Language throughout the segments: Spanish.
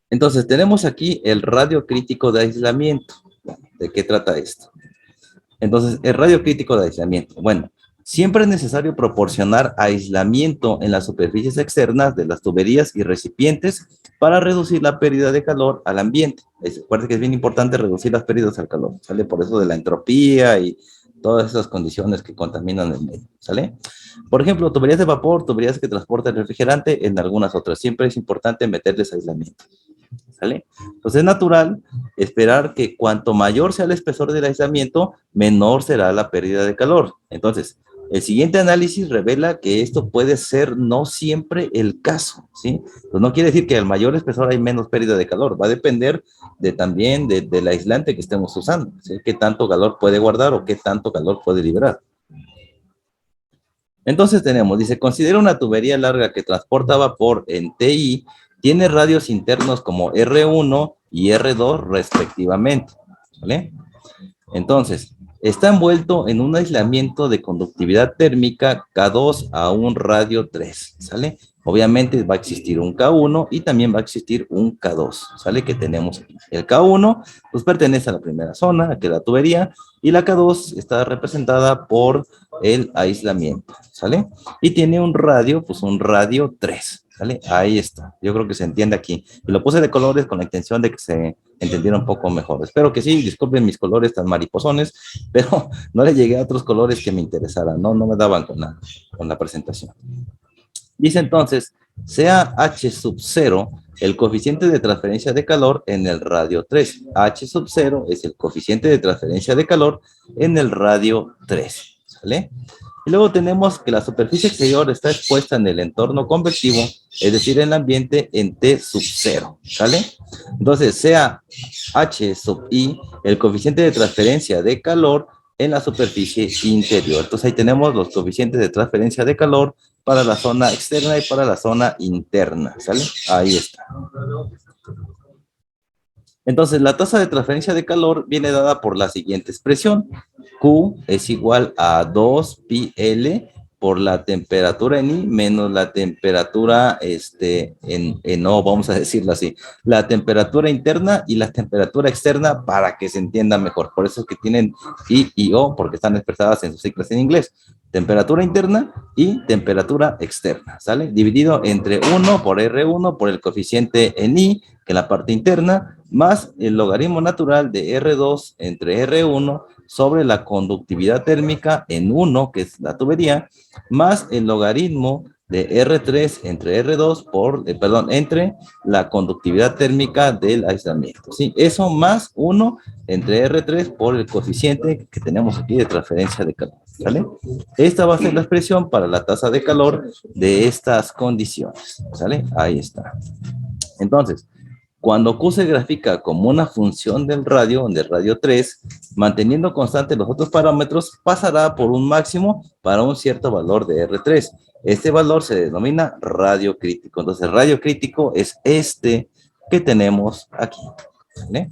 Entonces, tenemos aquí el radio crítico de aislamiento. ¿De qué trata esto? Entonces, el radio crítico de aislamiento. Bueno, siempre es necesario proporcionar aislamiento en las superficies externas de las tuberías y recipientes para reducir la pérdida de calor al ambiente. Recuerda que es bien importante reducir las pérdidas al calor, ¿sale? Por eso de la entropía y todas esas condiciones que contaminan el medio, ¿sale? Por ejemplo, tuberías de vapor, tuberías que transportan refrigerante, en algunas otras. Siempre es importante meterles aislamiento. ¿Sale? Entonces es natural esperar que cuanto mayor sea el espesor del aislamiento, menor será la pérdida de calor. Entonces, el siguiente análisis revela que esto puede ser no siempre el caso, ¿sí? Pues no quiere decir que al mayor espesor hay menos pérdida de calor, va a depender también del aislante que estemos usando, ¿sí? Qué tanto calor puede guardar o qué tanto calor puede liberar. Entonces tenemos, dice, considera una tubería larga que transporta vapor en TI, tiene radios internos como R1 y R2 respectivamente, ¿vale? Entonces, está envuelto en un aislamiento de conductividad térmica K2 a un radio 3, ¿sale? Obviamente va a existir un K1 y también va a existir un K2, ¿sale? Que tenemos aquí. El K1, pues pertenece a la primera zona, que es la tubería, y la K2 está representada por el aislamiento, ¿sale? Y tiene un radio, pues un radio 3, ¿sale? Ahí está. Yo creo que se entiende aquí. Y lo puse de colores con la intención de que se entendiera un poco mejor. Espero que sí, disculpen mis colores tan mariposones, pero no le llegué a otros colores que me interesaran, no me daban con la presentación. Dice entonces, sea H sub 0 el coeficiente de transferencia de calor en el radio 3. H sub 0 es el coeficiente de transferencia de calor en el radio 3. ¿Sale? Y luego tenemos que la superficie exterior está expuesta en el entorno convectivo, es decir, en el ambiente en T sub 0. ¿Sale? Entonces, sea H sub I el coeficiente de transferencia de calor en la superficie interior. Entonces ahí tenemos los coeficientes de transferencia de calor para la zona externa y para la zona interna, ¿sale? Ahí está. Entonces, la tasa de transferencia de calor viene dada por la siguiente expresión. Q es igual a 2 pi L por la temperatura en I menos la temperatura en O, vamos a decirlo así. La temperatura interna y la temperatura externa para que se entienda mejor. Por eso es que tienen I y O, porque están expresadas en sus siglas en inglés. Temperatura interna y temperatura externa, ¿sale? Dividido entre 1 por R1 por el coeficiente en I, que es la parte interna, más el logaritmo natural de R2 entre R1 sobre la conductividad térmica en 1, que es la tubería, más el logaritmo de R3 entre R2 entre la conductividad térmica del aislamiento, ¿sí? Eso más 1 entre R3 por el coeficiente que tenemos aquí de transferencia de calor, ¿sale? Esta va a ser la expresión para la tasa de calor de estas condiciones, ¿sale? Ahí está. Entonces, cuando Q se grafica como una función del radio 3, manteniendo constantes los otros parámetros, pasará por un máximo para un cierto valor de R3. Este valor se denomina radio crítico. Entonces, radio crítico es este que tenemos aquí, ¿vale?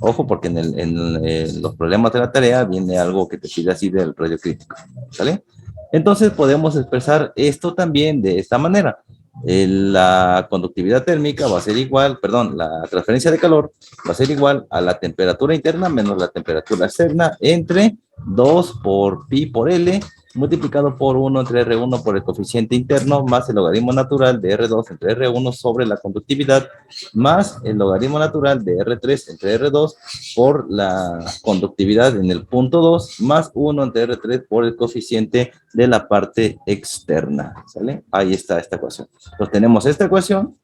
Ojo, porque en los problemas de la tarea viene algo que te pide así del radio crítico, ¿sale? Entonces podemos expresar esto también de esta manera. La conductividad térmica va a ser igual, perdón, la transferencia de calor va a ser igual a la temperatura interna menos la temperatura externa entre 2 por pi por L multiplicado por 1 entre R1 por el coeficiente interno más el logaritmo natural de R2 entre R1 sobre la conductividad más el logaritmo natural de R3 entre R2 por la conductividad en el punto 2 más 1 entre R3 por el coeficiente de la parte externa, ¿sale? Ahí está esta ecuación. Entonces tenemos esta ecuación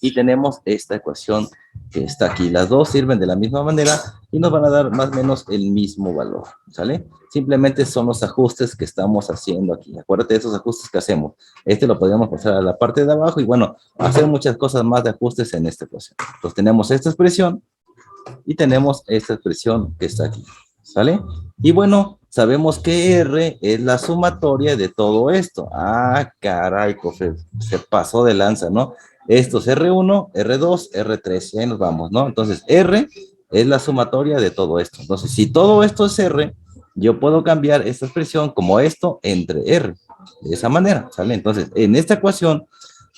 y tenemos esta ecuación que está aquí. Las dos sirven de la misma manera y nos van a dar más o menos el mismo valor, ¿sale? Simplemente son los ajustes que estamos haciendo aquí. Acuérdate de esos ajustes que hacemos. Este lo podemos pasar a la parte de abajo y bueno, hacer muchas cosas más de ajustes en esta ecuación. Entonces tenemos esta expresión y tenemos esta expresión que está aquí, ¿sale? Y bueno, sabemos que R es la sumatoria de todo esto. Ah, caray, se pasó de lanza, ¿no? Esto es R1, R2, R3, y ahí nos vamos, ¿no? Entonces, R es la sumatoria de todo esto. Entonces, si todo esto es R, yo puedo cambiar esta expresión como esto entre R, de esa manera, ¿sale? Entonces, en esta ecuación,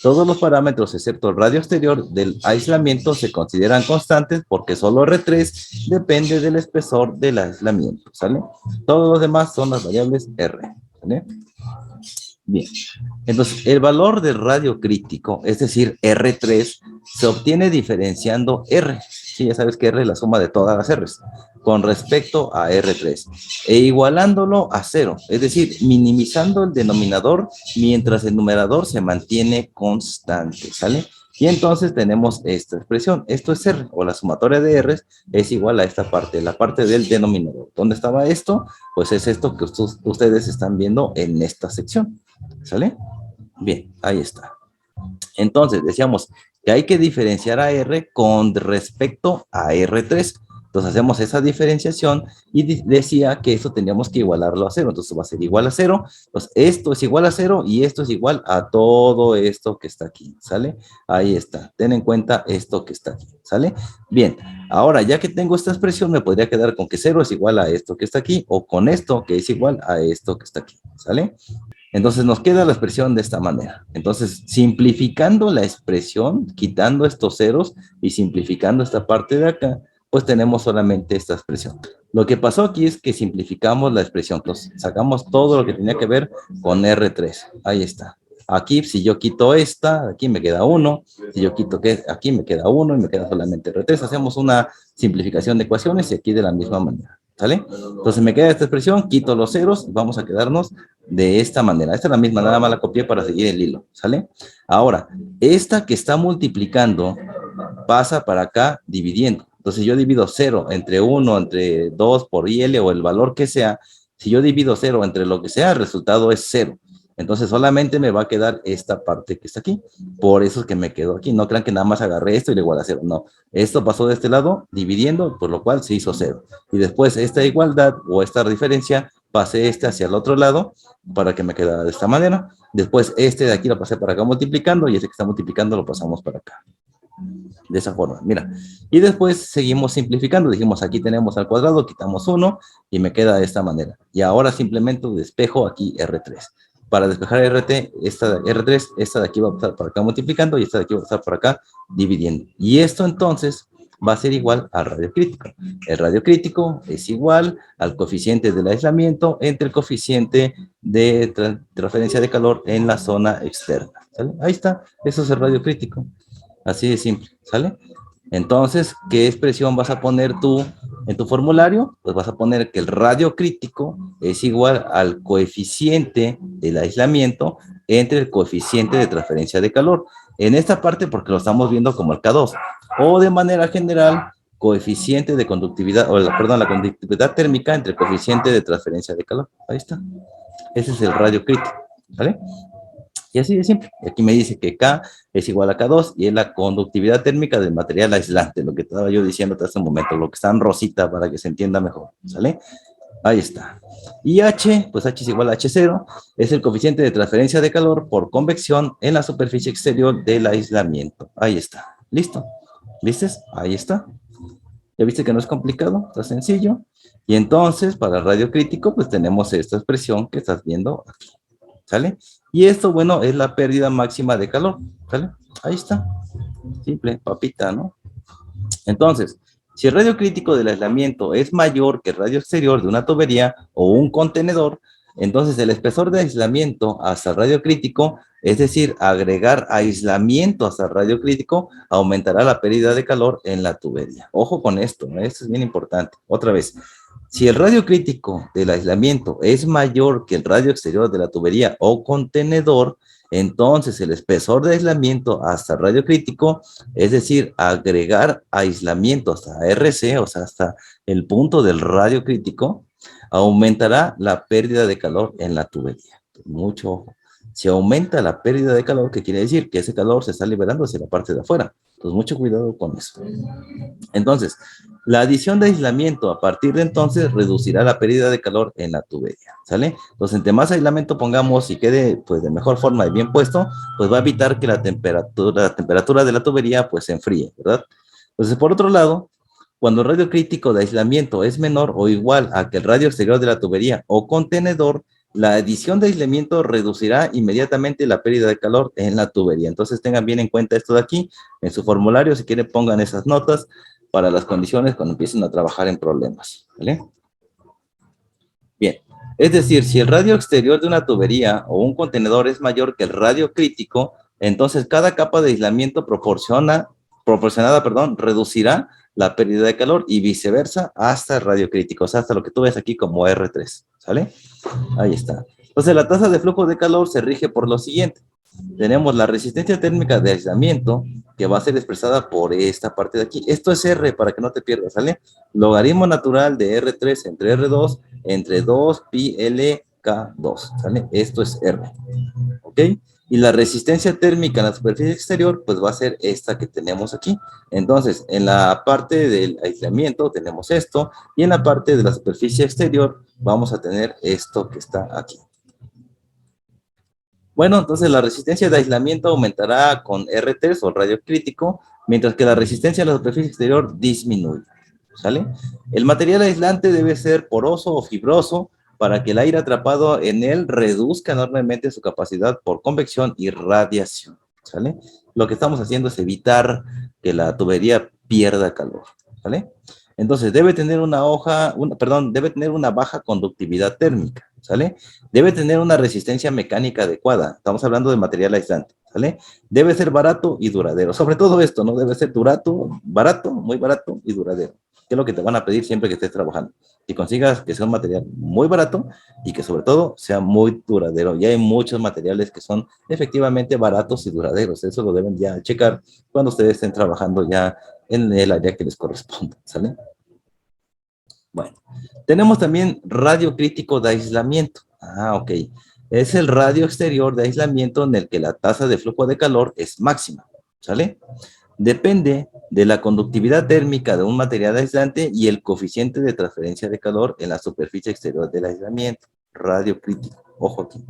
Todos los parámetros, excepto el radio exterior del aislamiento, se consideran constantes porque solo R3 depende del espesor del aislamiento, ¿sale? Todos los demás son las variables R, ¿vale? Bien, entonces el valor del radio crítico, es decir, R3, se obtiene diferenciando R. Sí, ya sabes que R es la suma de todas las R's con respecto a R3 e igualándolo a cero, es decir, minimizando el denominador mientras el numerador se mantiene constante, ¿sale? Y entonces tenemos esta expresión, esto es R, o la sumatoria de R's es igual a esta parte, la parte del denominador. ¿Dónde estaba esto? Pues es esto que ustedes están viendo en esta sección, ¿sale? Bien, ahí está. Entonces, decíamos que hay que diferenciar a R con respecto a R3. Entonces, hacemos esa diferenciación y decía que esto teníamos que igualarlo a cero. Entonces, va a ser igual a cero. Entonces, esto es igual a cero y esto es igual a todo esto que está aquí, ¿sale? Ahí está. Ten en cuenta esto que está aquí, ¿sale? Bien, ahora, ya que tengo esta expresión, me podría quedar con que cero es igual a esto que está aquí o con esto que es igual a esto que está aquí, ¿sale? Entonces nos queda la expresión de esta manera. Entonces, simplificando la expresión, quitando estos ceros y simplificando esta parte de acá, pues tenemos solamente esta expresión. Lo que pasó aquí es que simplificamos la expresión. Entonces, sacamos todo lo que tenía que ver con R3. Ahí está. Aquí, si yo quito esta, aquí me queda 1. Si yo quito que aquí me queda 1 y me queda solamente R3. Hacemos una simplificación de ecuaciones y aquí de la misma manera. ¿Sale? Entonces me queda esta expresión, quito los ceros, vamos a quedarnos de esta manera. Esta es la misma, nada más la copié para seguir el hilo, ¿sale? Ahora, esta que está multiplicando pasa para acá dividiendo. Entonces yo divido 0 entre 1, entre 2 por IL o el valor que sea. Si yo divido 0 entre lo que sea, el resultado es 0. Entonces solamente me va a quedar esta parte que está aquí. Por eso es que me quedo aquí. No crean que nada más agarré esto y le igual a 0. No, esto pasó de este lado dividiendo, por lo cual se hizo 0. Y después esta igualdad o esta diferencia, pasé este hacia el otro lado para que me quedara de esta manera. Después este de aquí lo pasé para acá multiplicando y este que está multiplicando lo pasamos para acá. De esa forma, mira. Y después seguimos simplificando. Dijimos, aquí tenemos al cuadrado, quitamos 1 y me queda de esta manera. Y ahora simplemente despejo aquí R3. Para despejar R3, esta de aquí va a pasar para acá multiplicando y esta de aquí va a pasar por acá dividiendo. Y esto entonces va a ser igual al radio crítico. El radio crítico es igual al coeficiente del aislamiento entre el coeficiente de transferencia de calor en la zona externa. ¿Sale? Ahí está, eso es el radio crítico. Así de simple, ¿sale? Entonces, ¿qué expresión vas a poner tú en tu formulario? Pues vas a poner que el radio crítico es igual al coeficiente del aislamiento entre el coeficiente de transferencia de calor. En esta parte, porque lo estamos viendo como el K2. O de manera general, coeficiente de conductividad, perdón, la conductividad térmica entre el coeficiente de transferencia de calor. Ahí está. Ese es el radio crítico, ¿vale? Y así de simple. Aquí me dice que K es igual a K2 y es la conductividad térmica del material aislante, lo que estaba yo diciendo hasta este momento, lo que está en rosita para que se entienda mejor, ¿sale? Ahí está. Y H, pues H es igual a H0, es el coeficiente de transferencia de calor por convección en la superficie exterior del aislamiento. Ahí está. ¿Listo? ¿Viste? Ahí está. ¿Ya viste que no es complicado? Está sencillo. Y entonces, para el radio crítico, pues tenemos esta expresión que estás viendo aquí. ¿Sale? Y esto, bueno, es la pérdida máxima de calor, ¿sale? Ahí está. Simple, papita, ¿no? Entonces, si el radio crítico del aislamiento es mayor que el radio exterior de una tubería o un contenedor, entonces el espesor de aislamiento hasta el radio crítico, es decir, agregar aislamiento hasta el radio crítico, aumentará la pérdida de calor en la tubería. Ojo con esto, ¿no? Esto es bien importante. Otra vez, si el radio crítico del aislamiento es mayor que el radio exterior de la tubería o contenedor, entonces el espesor de aislamiento hasta el radio crítico, es decir, agregar aislamiento hasta RC, o sea, hasta el punto del radio crítico, aumentará la pérdida de calor en la tubería. Mucho ojo. Si aumenta la pérdida de calor, ¿qué quiere decir? Que ese calor se está liberando hacia la parte de afuera. Entonces, mucho cuidado con eso. Entonces, la adición de aislamiento a partir de entonces reducirá la pérdida de calor en la tubería, ¿sale? Entonces, entre más aislamiento pongamos y quede pues de mejor forma y bien puesto, pues va a evitar que la temperatura de la tubería pues se enfríe, ¿verdad? Entonces, por otro lado, cuando el radio crítico de aislamiento es menor o igual a que el radio exterior de la tubería o contenedor, La adición de aislamiento reducirá inmediatamente la pérdida de calor en la tubería. Entonces tengan bien en cuenta esto de aquí. En su formulario, si quieren, pongan esas notas para las condiciones cuando empiecen a trabajar en problemas. ¿Vale? Bien. Es decir, si el radio exterior de una tubería o un contenedor es mayor que el radio crítico, entonces cada capa de aislamiento proporcionada, reducirá la pérdida de calor y viceversa hasta el radio crítico, o sea, hasta lo que tú ves aquí como R3, ¿sale? Ahí está. Entonces, la tasa de flujo de calor se rige por lo siguiente. Tenemos la resistencia térmica de aislamiento, que va a ser expresada por esta parte de aquí. Esto es R, para que no te pierdas, ¿sale? Logaritmo natural de R3 entre R2, entre 2 pi L K2, ¿sale? Esto es R, ¿ok? Y la resistencia térmica en la superficie exterior, pues va a ser esta que tenemos aquí. Entonces, en la parte del aislamiento tenemos esto, y en la parte de la superficie exterior vamos a tener esto que está aquí. Bueno, entonces la resistencia de aislamiento aumentará con R3 o radio crítico, mientras que la resistencia a la superficie exterior disminuye, ¿sale? El material aislante debe ser poroso o fibroso para que el aire atrapado en él reduzca enormemente su capacidad por convección y radiación, ¿sale? Lo que estamos haciendo es evitar que la tubería pierda calor, ¿sale? Entonces debe tener debe tener una baja conductividad térmica, ¿sale? Debe tener una resistencia mecánica adecuada. Estamos hablando de material aislante, ¿sale? Debe ser barato y duradero. Sobre todo esto, ¿no? Debe ser barato, muy barato y duradero. Que es lo que te van a pedir siempre que estés trabajando. Que consigas que sea un material muy barato y que sobre todo sea muy duradero. Ya hay muchos materiales que son efectivamente baratos y duraderos. Eso lo deben ya checar cuando ustedes estén trabajando ya en el área que les corresponda, ¿sale? Bueno, tenemos también radio crítico de aislamiento. Ah, ok. Es el radio exterior de aislamiento en el que la tasa de flujo de calor es máxima, ¿sale? Depende de la conductividad térmica de un material aislante y el coeficiente de transferencia de calor en la superficie exterior del aislamiento. Radio crítico. Ojo aquí.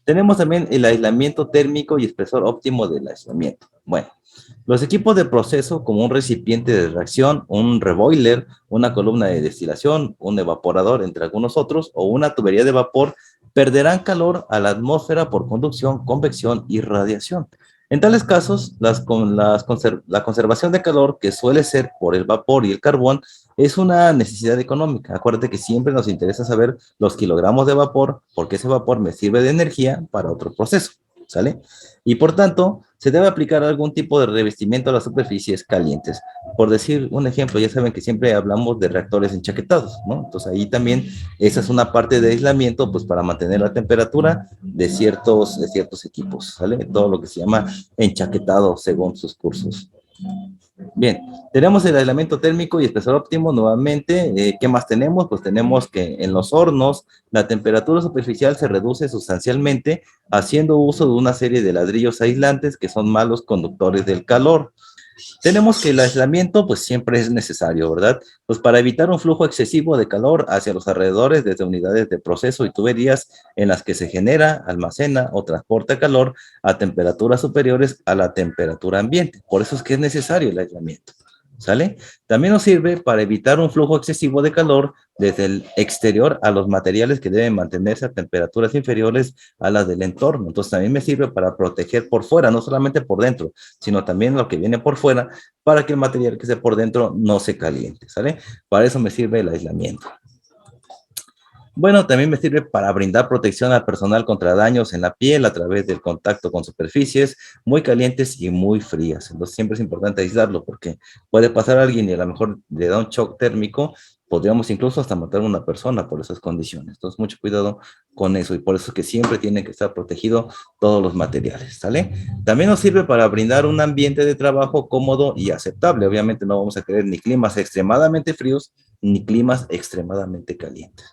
Tenemos también el aislamiento térmico y espesor óptimo del aislamiento. Bueno, los equipos de proceso como un recipiente de reacción, un reboiler, una columna de destilación, un evaporador, entre algunos otros, o una tubería de vapor, perderán calor a la atmósfera por conducción, convección y radiación. En tales casos, la conservación de calor, que suele ser por el vapor y el carbón, es una necesidad económica. Acuérdate que siempre nos interesa saber los kilogramos de vapor, porque ese vapor me sirve de energía para otro proceso, ¿sale? Y por tanto, se debe aplicar algún tipo de revestimiento a las superficies calientes. Por decir un ejemplo, ya saben que siempre hablamos de reactores enchaquetados, ¿no? Entonces ahí también esa es una parte de aislamiento, pues para mantener la temperatura de ciertos equipos, ¿sale? Todo lo que se llama enchaquetado según sus cursos. Bien, tenemos el aislamiento térmico y espesor óptimo nuevamente. ¿Qué más tenemos? Pues tenemos que en los hornos la temperatura superficial se reduce sustancialmente haciendo uso de una serie de ladrillos aislantes que son malos conductores del calor. Tenemos que el aislamiento pues siempre es necesario, ¿verdad? Pues para evitar un flujo excesivo de calor hacia los alrededores desde unidades de proceso y tuberías en las que se genera, almacena o transporta calor a temperaturas superiores a la temperatura ambiente. Por eso es que es necesario el aislamiento, ¿sale? También nos sirve para evitar un flujo excesivo de calor desde el exterior a los materiales que deben mantenerse a temperaturas inferiores a las del entorno. Entonces también me sirve para proteger por fuera, no solamente por dentro, sino también lo que viene por fuera, para que el material que esté por dentro no se caliente, ¿sale? Para eso me sirve el aislamiento. Bueno, también me sirve para brindar protección al personal contra daños en la piel a través del contacto con superficies muy calientes y muy frías. Entonces siempre es importante aislarlo porque puede pasar a alguien y a lo mejor le da un shock térmico, podríamos incluso hasta matar a una persona por esas condiciones. Entonces mucho cuidado con eso y por eso es que siempre tienen que estar protegidos todos los materiales, ¿sale? También nos sirve para brindar un ambiente de trabajo cómodo y aceptable. Obviamente no vamos a querer ni climas extremadamente fríos ni climas extremadamente calientes.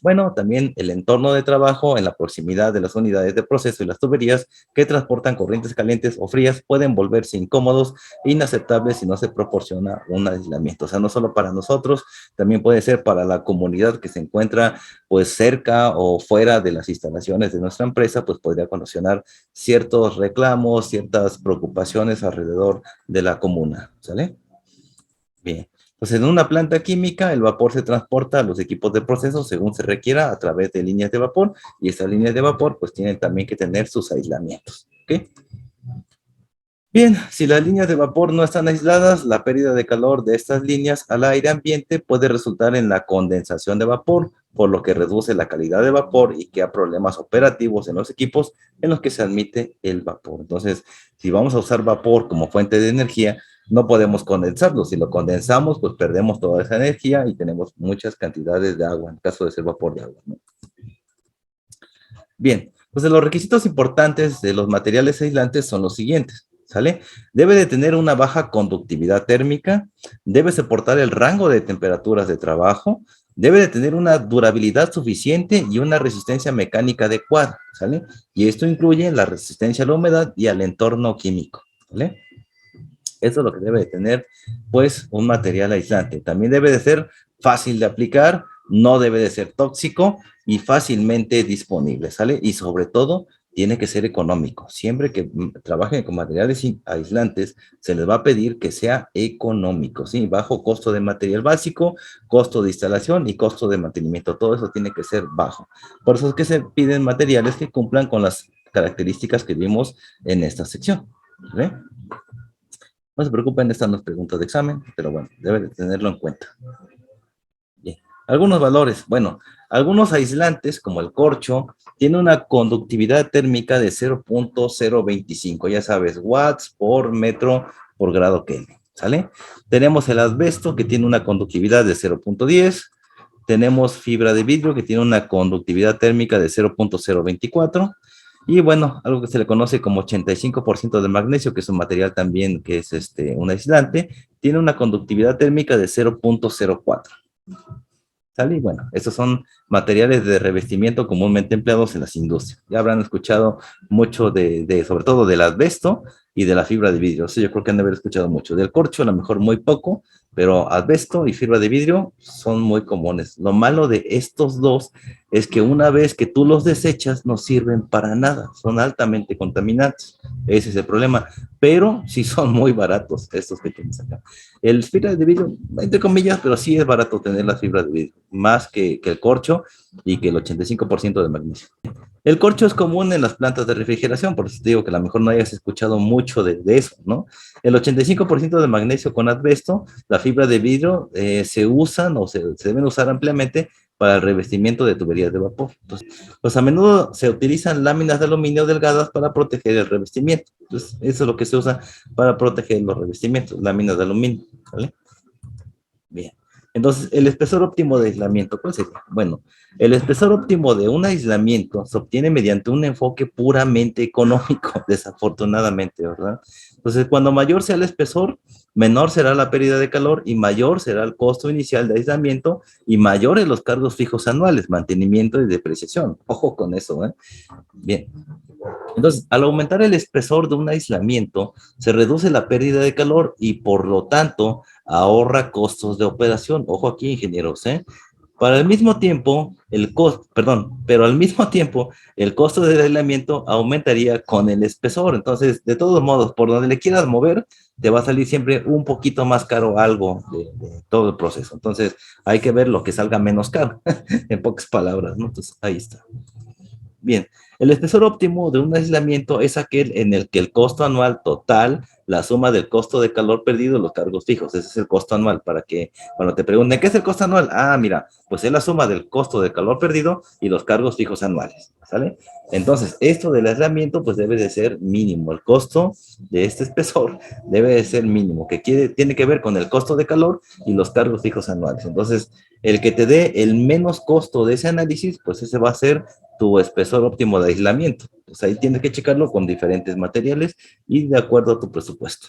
Bueno, también el entorno de trabajo en la proximidad de las unidades de proceso y las tuberías que transportan corrientes calientes o frías pueden volverse incómodos e inaceptables si no se proporciona un aislamiento. O sea, no solo para nosotros, también puede ser para la comunidad que se encuentra pues cerca o fuera de las instalaciones de nuestra empresa, pues podría ocasionar ciertos reclamos, ciertas preocupaciones alrededor de la comuna, ¿sale? Bien. Entonces, en una planta química, el vapor se transporta a los equipos de proceso según se requiera a través de líneas de vapor, y estas líneas de vapor pues tienen también que tener sus aislamientos, ¿ok? Bien, si las líneas de vapor no están aisladas, la pérdida de calor de estas líneas al aire ambiente puede resultar en la condensación de vapor, por lo que reduce la calidad de vapor y crea problemas operativos en los equipos en los que se admite el vapor. Entonces, si vamos a usar vapor como fuente de energía, no podemos condensarlo. Si lo condensamos, pues perdemos toda esa energía y tenemos muchas cantidades de agua, en caso de ser vapor de agua, ¿no? Bien, pues los requisitos importantes de los materiales aislantes son los siguientes, ¿sale? Debe de tener una baja conductividad térmica, debe soportar el rango de temperaturas de trabajo, debe de tener una durabilidad suficiente y una resistencia mecánica adecuada, ¿sale? Y esto incluye la resistencia a la humedad y al entorno químico, ¿vale? Eso es lo que debe de tener, pues, un material aislante. También debe de ser fácil de aplicar, no debe de ser tóxico y fácilmente disponible, ¿sale? Y sobre todo, tiene que ser económico. Siempre que trabajen con materiales aislantes, se les va a pedir que sea económico, ¿sí? Bajo costo de material básico, costo de instalación y costo de mantenimiento. Todo eso tiene que ser bajo. Por eso es que se piden materiales que cumplan con las características que vimos en esta sección, ¿vale? No se preocupen, estas no es preguntas de examen, pero bueno, debe de tenerlo en cuenta. Bien. Algunos valores. Bueno, algunos aislantes, como el corcho, tienen una conductividad térmica de 0.025, ya sabes, watts por metro por grado Kelvin, ¿sale? Tenemos el asbesto, que tiene una conductividad de 0.10. Tenemos fibra de vidrio, que tiene una conductividad térmica de 0.024. Y bueno, algo que se le conoce como 85% de magnesio, que es un material también que es un aislante, tiene una conductividad térmica de 0.04. ¿Sale? Y bueno, estos son materiales de revestimiento comúnmente empleados en las industrias. Ya habrán escuchado mucho sobre todo del asbesto y de la fibra de vidrio. O sea, yo creo que han de haber escuchado mucho. Del corcho, a lo mejor muy poco, pero asbesto y fibra de vidrio son muy comunes. Lo malo de estos dos es que una vez que tú los desechas, no sirven para nada. Son altamente contaminantes. Ese es el problema. Pero sí son muy baratos estos que tienes acá. El fibra de vidrio, entre comillas, pero sí es barato tener la fibra de vidrio, más que el corcho y que el 85% de magnesio. El corcho es común en las plantas de refrigeración, por eso te digo que a lo mejor no hayas escuchado mucho de eso, ¿no? El 85% de magnesio con asbesto, la fibra de vidrio se usan o se deben usar ampliamente para el revestimiento de tuberías de vapor. Entonces, pues a menudo se utilizan láminas de aluminio delgadas para proteger el revestimiento. Entonces, eso es lo que se usa para proteger los revestimientos, láminas de aluminio, ¿vale? Bien. Entonces, el espesor óptimo de aislamiento, ¿cuál sería? Bueno, el espesor óptimo de un aislamiento se obtiene mediante un enfoque puramente económico, desafortunadamente, ¿verdad? Entonces, cuando mayor sea el espesor, menor será la pérdida de calor y mayor será el costo inicial de aislamiento y mayores los cargos fijos anuales, mantenimiento y depreciación. Ojo con eso, ¿eh? Bien. Entonces, al aumentar el espesor de un aislamiento, se reduce la pérdida de calor y por lo tanto ahorra costos de operación. Ojo aquí, ingenieros, ¿eh? Para el mismo tiempo, pero al mismo tiempo, el costo del aislamiento aumentaría con el espesor. Entonces, de todos modos, por donde le quieras mover, te va a salir siempre un poquito más caro algo de todo el proceso. Entonces, hay que ver lo que salga menos caro, en pocas palabras, ¿no? Entonces, ahí está. Bien, el espesor óptimo de un aislamiento es aquel en el que el costo anual total, la suma del costo de calor perdido y los cargos fijos, ese es el costo anual, para que cuando te pregunten, ¿qué es el costo anual? Ah, mira, pues es la suma del costo de calor perdido y los cargos fijos anuales, ¿sale? Entonces, esto del aislamiento, pues debe de ser mínimo, el costo de este espesor debe de ser mínimo, tiene que ver con el costo de calor y los cargos fijos anuales. Entonces, el que te dé el menos costo de ese análisis, pues ese va a ser tu espesor óptimo de aislamiento. Pues ahí tienes que checarlo con diferentes materiales y de acuerdo a tu presupuesto.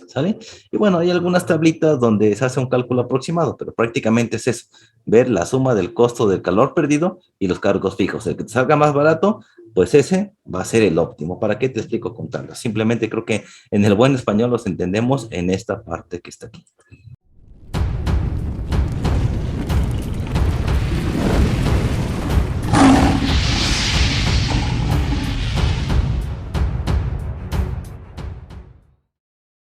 ¿Sale? Y bueno, hay algunas tablitas donde se hace un cálculo aproximado, pero prácticamente es eso, ver la suma del costo del calor perdido y los cargos fijos. El que te salga más barato, pues ese va a ser el óptimo. ¿Para qué te explico con tablas? Simplemente creo que en el buen español los entendemos en esta parte que está aquí.